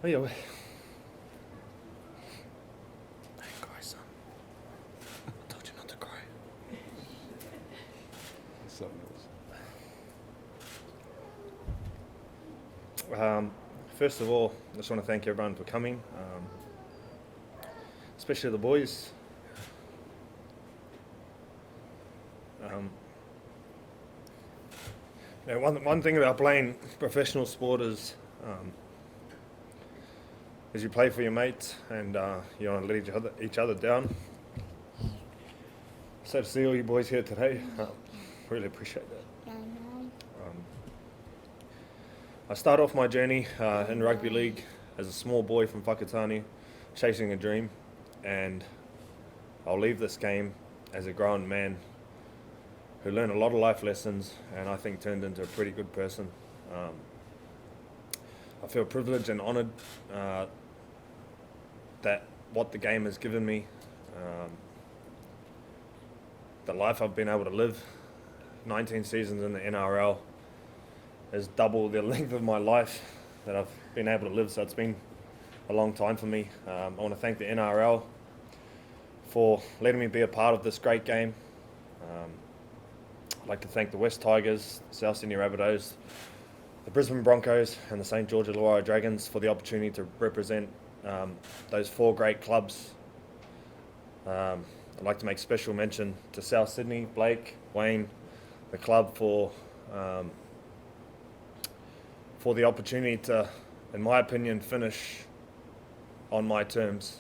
Oh yeah. Don't cry, son. I told you not to cry. Something else. First of all, I just want to thank everyone for coming, especially the boys. One thing about playing professional sport is you play for your mates and you don't let each other down. So to see all you boys here today, really appreciate that. I started off my journey in rugby league as a small boy from Whakatane, chasing a dream, and I'll leave this game as a grown man who learned a lot of life lessons and I think turned into a pretty good person. I feel privileged and honoured that what the game has given me, the life I've been able to live, 19 seasons in the NRL, is double the length of my life that I've been able to live, so it's been a long time for me. I want to thank the NRL for letting me be a part of this great game. I'd like to thank the West Tigers, South Sydney Rabbitohs, the Brisbane Broncos and the St George Illawarra Dragons for the opportunity to represent those four great clubs. I'd like to make special mention to South Sydney, Blake, Wayne, the club for the opportunity to, in my opinion, finish on my terms,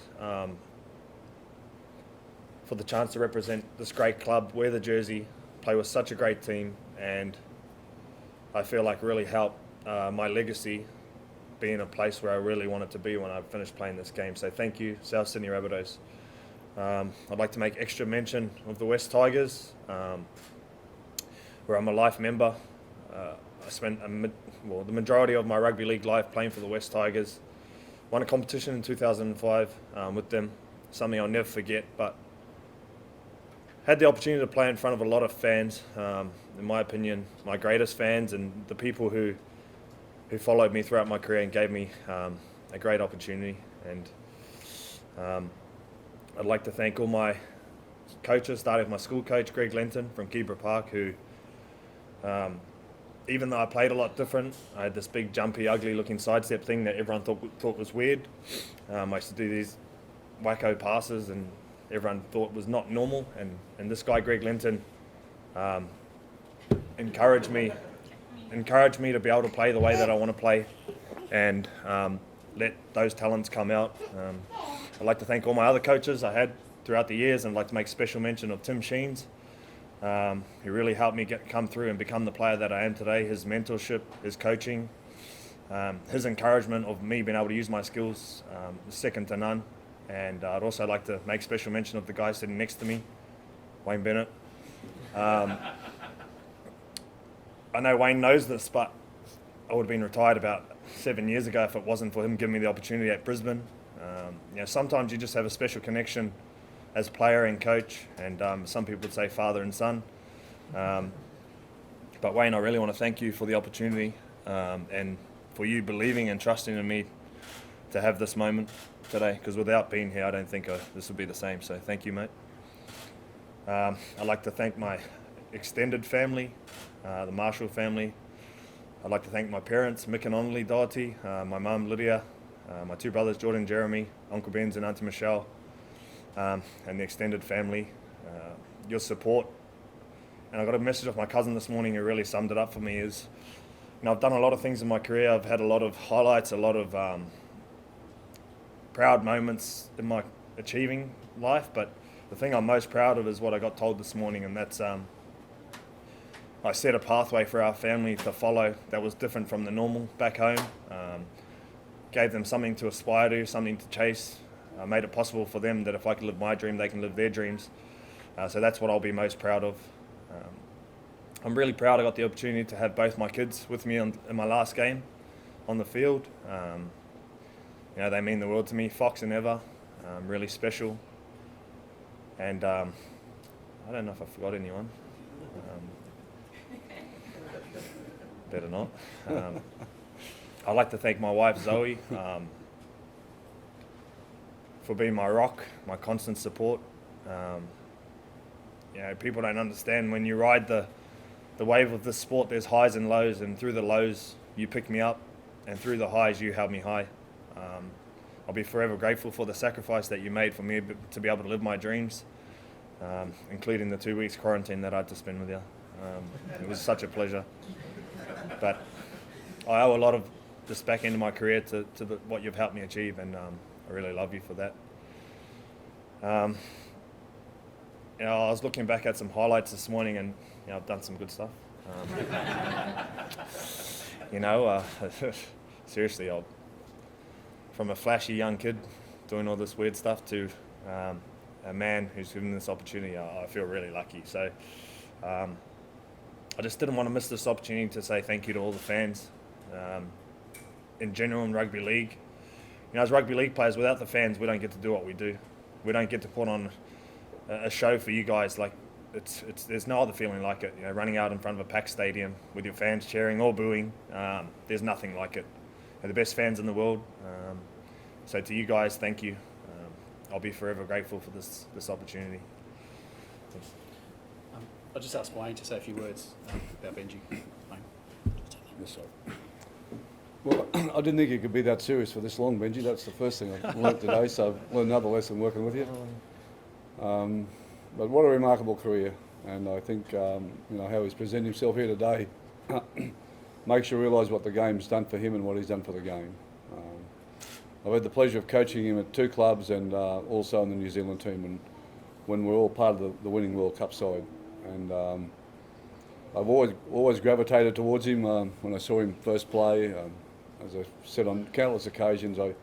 for the chance to represent this great club, wear the jersey, play with such a great team, and I feel like really help my legacy be in a place where I really want it to be when I finish playing this game. So thank you, South Sydney Rabbitohs. I'd like to make extra mention of the West Tigers, where I'm a life member. I spent the majority of my rugby league life playing for the West Tigers. Won a competition in 2005 with them, something I'll never forget, but had the opportunity to play in front of a lot of fans, in my opinion, my greatest fans and the people who followed me throughout my career and gave me a great opportunity. And I'd like to thank all my coaches, starting with my school coach, Greg Lenton from Keebra Park, who, even though I played a lot different, I had this big, jumpy, ugly-looking sidestep thing that everyone thought was weird. I used to do these wacko passes and everyone thought was not normal, and this guy Greg Lenton encouraged me to be able to play the way that I want to play and let those talents come out. I'd like to thank all my other coaches I had throughout the years, and I'd like to make special mention of Tim Sheens. He really helped me come through and become the player that I am today. His mentorship, his coaching, his encouragement of me being able to use my skills is second to none. And I'd also like to make special mention of the guy sitting next to me, Wayne Bennett. I know Wayne knows this, but I would have been retired about 7 years ago if it wasn't for him giving me the opportunity at Brisbane. Sometimes you just have a special connection as player and coach, and some people would say father and son. But Wayne, I really want to thank you for the opportunity and for you believing and trusting in me to have this moment today, because without being here, I don't think this would be the same. So thank you, mate. I'd like to thank my extended family, the Marshall family. I'd like to thank my parents, Mick and Onley Doherty, my mum, Lydia, my two brothers, Jordan and Jeremy, Uncle Ben's and Auntie Michelle, and the extended family. Your support. And I got a message off my cousin this morning who really summed it up for me is, I've done a lot of things in my career. I've had a lot of highlights, a lot of proud moments in my achieving life, but the thing I'm most proud of is what I got told this morning, and that's I set a pathway for our family to follow that was different from the normal back home. Gave them something to aspire to, something to chase. Made it possible for them that if I can live my dream, they can live their dreams. So that's what I'll be most proud of. I'm really proud I got the opportunity to have both my kids with me in my last game on the field. They mean the world to me, Fox and Eva, really special. And I don't know if I forgot anyone. Better not. I'd like to thank my wife, Zoe. for being my rock, my constant support. People don't understand when you ride the wave of this sport, there's highs and lows, and through the lows you pick me up, and through the highs you held me high. I'll be forever grateful for the sacrifice that you made for me to be able to live my dreams, including the 2 weeks quarantine that I had to spend with you. It was such a pleasure. But I owe a lot of this back into my career to what you've helped me achieve, and I really love you for that. I was looking back at some highlights this morning, and I've done some good stuff. Seriously, from a flashy young kid doing all this weird stuff to a man who's given this opportunity, I feel really lucky. So I just didn't want to miss this opportunity to say thank you to all the fans. In general, in rugby league, as rugby league players, without the fans, we don't get to do what we do. We don't get to put on a show for you guys. Like there's no other feeling like it. Running out in front of a packed stadium with your fans cheering or booing. There's nothing like it. They're the best fans in the world. So to you guys, thank you. I'll be forever grateful for this opportunity. Thanks. I'll just ask Wayne to say a few words about Benji. Wayne. Yes, sir. Well, I didn't think you could be that serious for this long, Benji. That's the first thing I learnt today, so I've learned another lesson working with you. But what a remarkable career, and I think how he's presented himself here today makes you realise what the game's done for him and what he's done for the game. I've had the pleasure of coaching him at 2 clubs and also in the New Zealand team when we're all part of the winning World Cup side. And I've always gravitated towards him when I saw him first play. As I said on countless occasions, I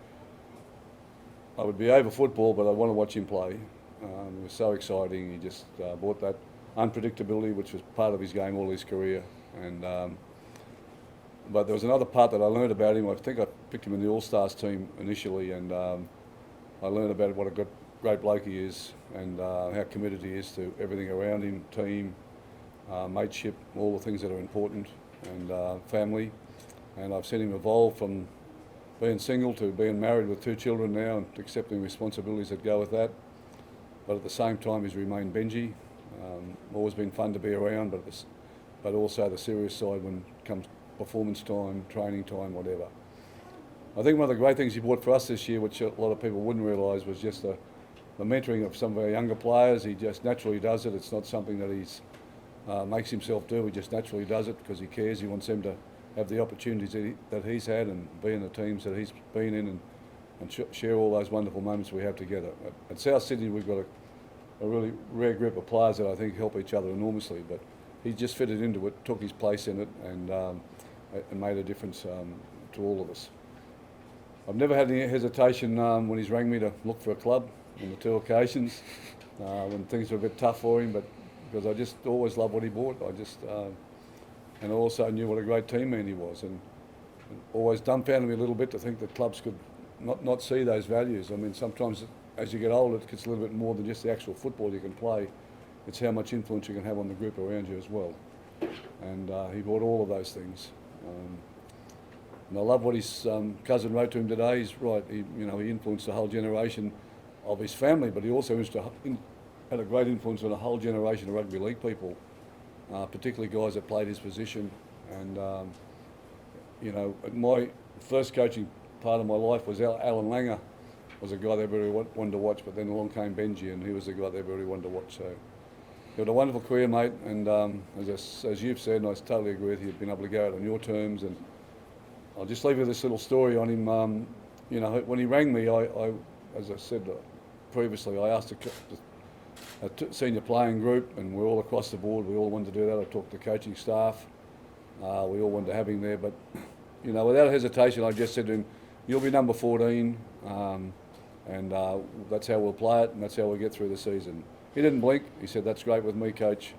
would be over football, but I want to watch him play. It was so exciting. He just brought that unpredictability, which was part of his game all his career. And but there was another part that I learned about him. I think I picked him in the All-Stars team initially, and I learned about what a great bloke he is, and how committed he is to everything around him, team, mateship, all the things that are important, and family. And I've seen him evolve from being single to being married with 2 children now and accepting responsibilities that go with that. But at the same time, he's remained Benji. Always been fun to be around, but also the serious side when it comes performance time, training time, whatever. I think one of the great things he brought for us this year, which a lot of people wouldn't realise, was just the mentoring of some of our younger players. He just naturally does it. It's not something that he's makes himself do. He just naturally does it because he cares. He wants them to have the opportunities that he's had and be in the teams that he's been in and share all those wonderful moments we have together. At South Sydney, we've got a really rare group of players that I think help each other enormously, but he just fitted into it, took his place in it, and made a difference to all of us. I've never had any hesitation when he's rang me to look for a club on the 2 occasions when things were a bit tough for him, but because I just always loved what he brought. And I also knew what a great team man he was, and always dumbfounded me a little bit to think that clubs could not see those values. I mean, sometimes as you get older, it gets a little bit more than just the actual football you can play. It's how much influence you can have on the group around you as well. And he brought all of those things. And I love what his cousin wrote to him today. He's right. He influenced a whole generation of his family, but he also had a great influence on a whole generation of rugby league people, particularly guys that played his position. And my first coaching part of my life was Alan Langer was a guy that everybody wanted to watch, but then along came Benji, and he was the guy that everybody wanted to watch. So you had a wonderful career, mate, and as you've said, and I totally agree with you, you've been able to go out on your terms. And I'll just leave you this little story on him. When he rang me, I as I said previously, I asked a senior playing group, and we're all across the board. We all wanted to do that. I talked to the coaching staff. We all wanted to have him there, but without hesitation, I just said to him, "You'll be number 14, and that's how we'll play it, and that's how we'll get through the season." He didn't blink. He said, "That's great with me, coach."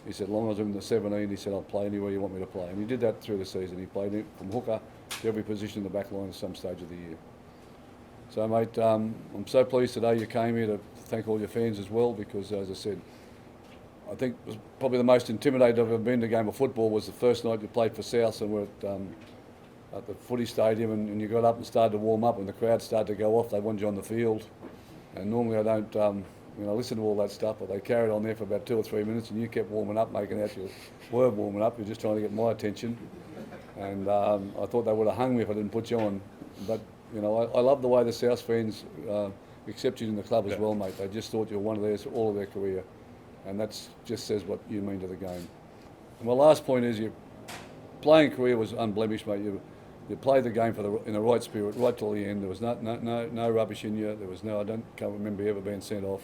He said, "As long as I'm in the 17," he said, "I'll play anywhere you want me to play." And he did that through the season. He played it from hooker to every position in the back line at some stage of the year. So, mate, I'm so pleased today you came here to thank all your fans as well, because, as I said, I think it was probably the most intimidated I've ever been to a game of football was the first night you played for South, and we're at the footy stadium, and you got up and started to warm up, and the crowd started to go off. They wanted you on the field. And normally I don't, listen to all that stuff, but they carried on there for about 2 or 3 minutes, and you kept warming up, making out you were warming up. You're just trying to get my attention. And I thought they would have hung me if I didn't put you on. But, I love the way the South fans accept you in the club as well, mate. They just thought you were one of theirs all of their career. And that just says what you mean to the game. And my last point is your playing career was unblemished, mate. You played the game in the right spirit right till the end. There was no rubbish in you. I can't remember you ever being sent off.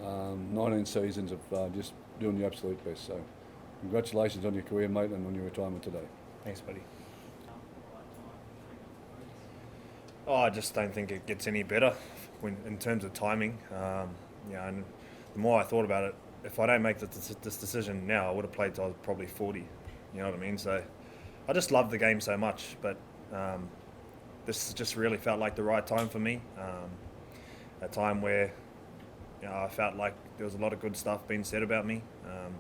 19 seasons of just doing your absolute best. So congratulations on your career, mate, and on your retirement today. Thanks, buddy. I just don't think it gets any better in terms of timing. And the more I thought about it, if I don't make this decision now, I would have played till I was probably 40. You know what I mean? So I just love the game so much, but this just really felt like the right time for me. A time where I felt like there was a lot of good stuff being said about me. And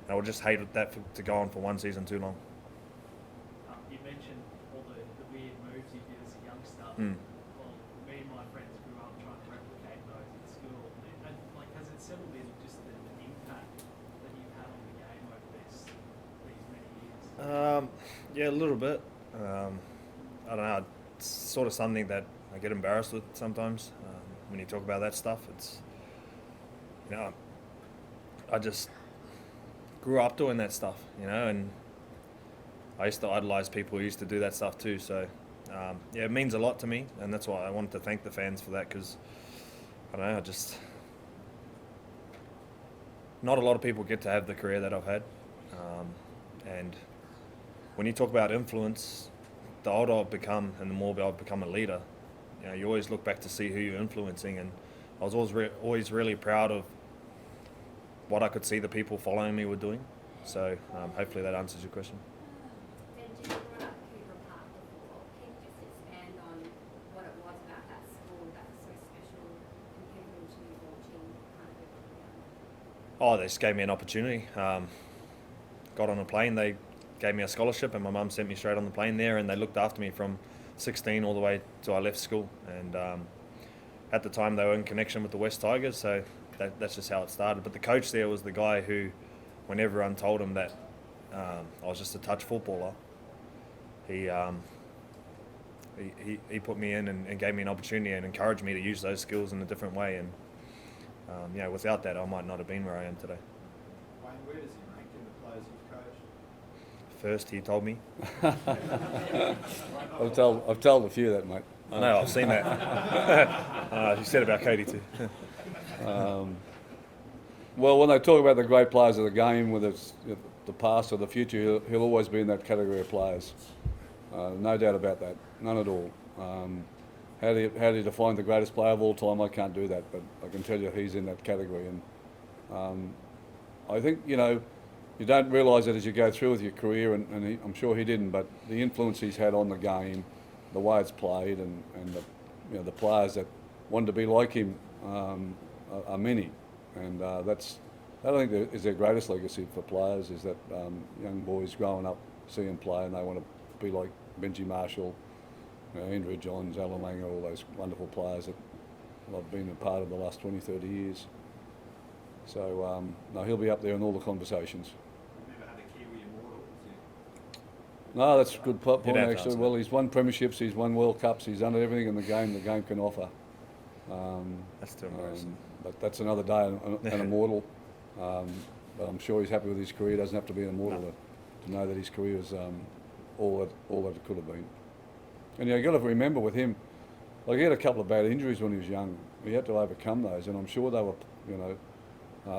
I would just hate that to go on for one season too long. You mentioned all the weird moves you did as a youngster. Well, me and my friends grew up trying to replicate those at school. And has it settled in just the impact that you've had on the game over these many years? Yeah, a little bit. I don't know. It's sort of something that I get embarrassed with sometimes when you talk about that stuff. It's, I just grew up doing that stuff, and I used to idolise people who used to do that stuff too. So, it means a lot to me, and that's why I wanted to thank the fans for that, because, I don't know, not a lot of people get to have the career that I've had. And when you talk about influence, the older I've become and the more I've become a leader, you always look back to see who you're influencing, and I was always really proud of what I could see the people following me were doing. So hopefully that answers your question. Benji, you brought up Cooper Park before. Can you just expand on what it was about that school that was so special and pivotal to you launching kind of your career? They just gave me an opportunity. Got on a plane, they gave me a scholarship, and my mum sent me straight on the plane there, and they looked after me from 16 all the way till I left school. And at the time they were in connection with the West Tigers, so that's just how it started. But the coach there was the guy who, when everyone told him that I was just a touch footballer, he put me in and gave me an opportunity and encouraged me to use those skills in a different way. And without that, I might not have been where I am today. Wayne, where does he rank in the players you've coached? First, he told me. I've told a few that, mate. I know, I've seen that. You said about Cody too. Well, when they talk about the great players of the game, whether it's the past or the future, he'll always be in that category of players. No doubt about that, none at all. How do you define the greatest player of all time? I can't do that, but I can tell you he's in that category. And I think, you don't realise it as you go through with your career, and I'm sure he didn't, but the influence he's had on the game, the way it's played, and the players that want to be like him are many. And I think that is their greatest legacy for players, is that young boys growing up see him play and they want to be like Benji Marshall, Andrew Johns, Alan Langer, all those wonderful players that I've been a part of the last 20, 30 years. So no, he'll be up there in all the conversations. You've never had a Kiwi immortal, has he? No, that's a good point You'd have to actually. answer Well, that. he's won premierships, he's won World Cups, he's done everything in the game can offer. That's too embarrassing. But that's another day, an immortal. But I'm sure he's happy with his career. He doesn't have to be an immortal to know that his career was all that it could have been. And you've got to remember with him, he had a couple of bad injuries when he was young. He had to overcome those, and I'm sure they were,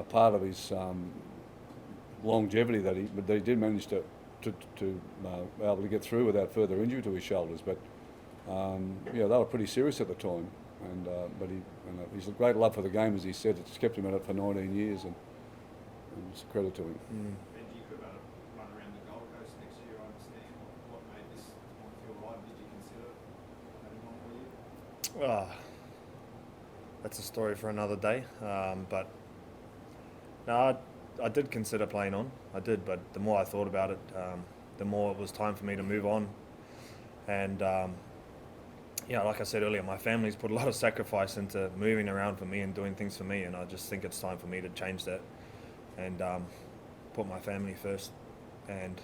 part of his longevity that he did manage to be able to get through without further injury to his shoulders. But they were pretty serious at the time. But he's a great love for the game, as he said. It's kept him at it for 19 years, and it's a credit to him. Benji, you could run around the Gold Coast next year, I understand. What made this one feel right? Did you consider having one more year? That's a story for another day. But no, I did consider playing on. I did, but the more I thought about it, the more it was time for me to move on. And yeah, like I said earlier, my family's put a lot of sacrifice into moving around for me and doing things for me, and I just think it's time for me to change that and put my family first. And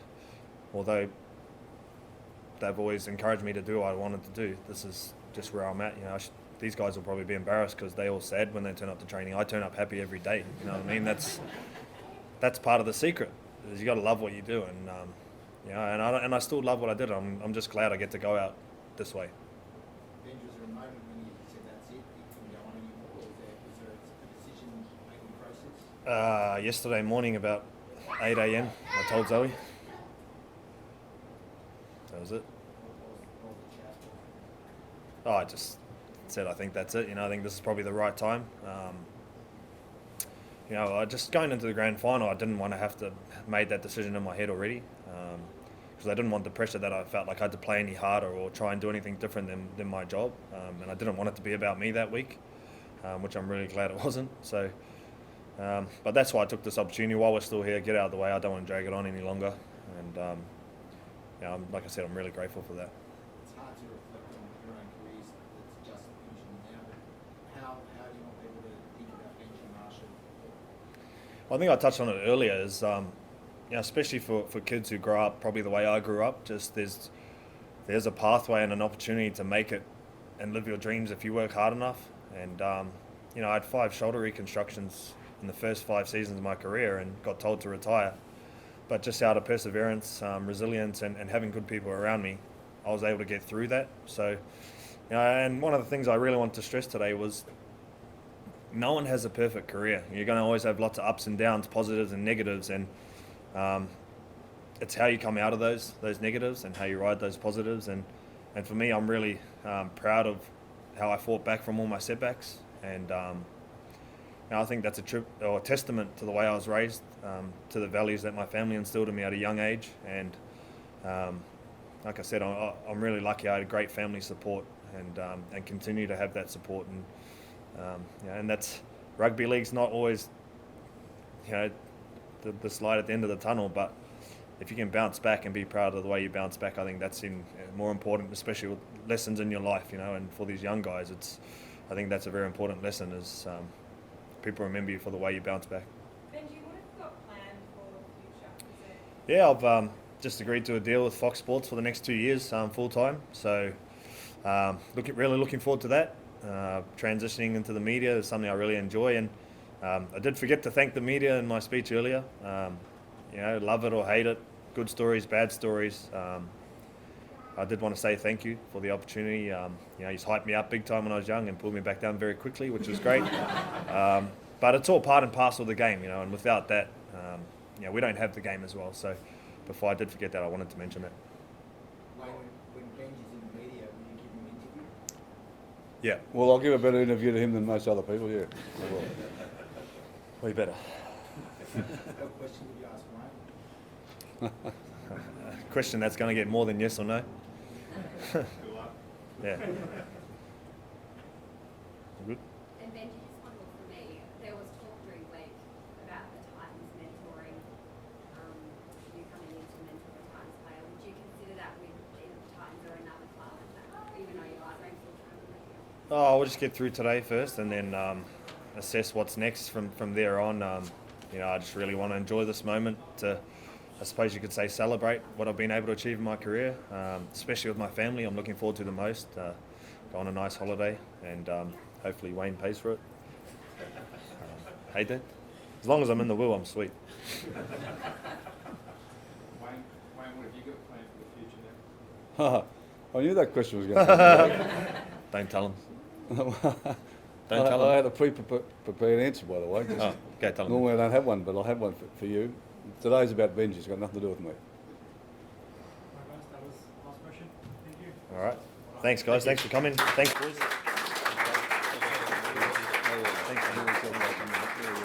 although they've always encouraged me to do what I wanted to do, this is just where I'm at. You know, these guys will probably be embarrassed because they all sad when they turn up to training. I turn up happy every day. You know what I mean? That's part of the secret. Is you got to love what you do, and you know, and I still love what I did. I'm just glad I get to go out this way. Benji, was there a moment when you said that's it, you couldn't go on anymore, or was there a decision-making process? Yesterday morning about 8 a.m. I told Zoe. That was it. What was the chat? Oh, I just said I think that's it. You know, I think this is probably the right time. You know, just going into the grand final, I didn't want to have to made that decision in my head already, because I didn't want the pressure that I felt like I had to play any harder or try and do anything different than my job, and I didn't want it to be about me that week, which I'm really glad it wasn't. So, but that's why I took this opportunity while we're still here. Get out of the way. I don't want to drag it on any longer, and yeah, like I said, I'm really grateful for that. It's hard to reflect on your own careers that's just finishing now, but how do you want people to think about Benji Marshall? I think I touched on it earlier. Is you know, especially for kids who grow up probably the way I grew up. Just there's a pathway and an opportunity to make it and live your dreams if you work hard enough. And you know, I had 5 shoulder reconstructions in the first 5 seasons of my career and got told to retire. But just out of perseverance, resilience, and having good people around me, I was able to get through that. So, you know, and one of the things I really wanted to stress today was no one has a perfect career. You're going to always have lots of ups and downs, positives and negatives, and it's how you come out of those negatives and how you ride those positives. And for me, I'm really proud of how I fought back from all my setbacks, and I think that's a testament to the way I was raised, to the values that my family instilled in me at a young age. And like I said, I'm really lucky. I had great family support, and continue to have that support. And yeah, and that's rugby league's not always, you know, the light at the end of the tunnel. But if you can bounce back and be proud of the way you bounce back, I think that's more important, especially with lessons in your life. You know, and for these young guys, I think that's a very important lesson. Is people remember you for the way you bounce back. Benji, what have you got planned for the future? Yeah, I've just agreed to a deal with Fox Sports for the next 2 years, full time. So, really looking forward to that. Transitioning into the media is something I really enjoy, and I did forget to thank the media in my speech earlier. You know, love it or hate it, good stories, bad stories. I did want to say thank you for the opportunity. You know, he's hyped me up big time when I was young and pulled me back down very quickly, which was great. But it's all part and parcel of the game, you know, and without that, you know, we don't have the game as well. So before I did forget that, I wanted to mention that. When Benji's in the media, will you give him an interview? Yeah, Well, I'll give a better interview to him than most other people, yeah. I will. way better. What question would you ask Wayne? Question that's going to get more than yes or no. Good luck. Yeah. Good. And Benji, just one more from me. There was talk during the week about the Titans mentoring, you coming in to mentor a Titans player. Would you consider that with either the Titans or another club, even though you are going full-time in the media? Oh, we'll just get through today first, and then assess what's next from there on. You know, I just really want to enjoy this moment to, I suppose you could say, celebrate what I've been able to achieve in my career, especially with my family. I'm looking forward to the most. Go on a nice holiday, and hopefully Wayne pays for it. Hey, Dad? As long as I'm in the will, I'm sweet. Wayne, what have you got planned for the future now? I knew that question was going to come. Don't tell him. I Don't tell him. had a pre-prepared answer, by the way. Oh, go tell him. Normally I don't have one, but I'll have one for you. Today's about Benji. It's got nothing to do with me. Right, guys, that was the last question. Thank you. All right. Thanks, guys. Thanks for coming. Thanks, boys. Thanks.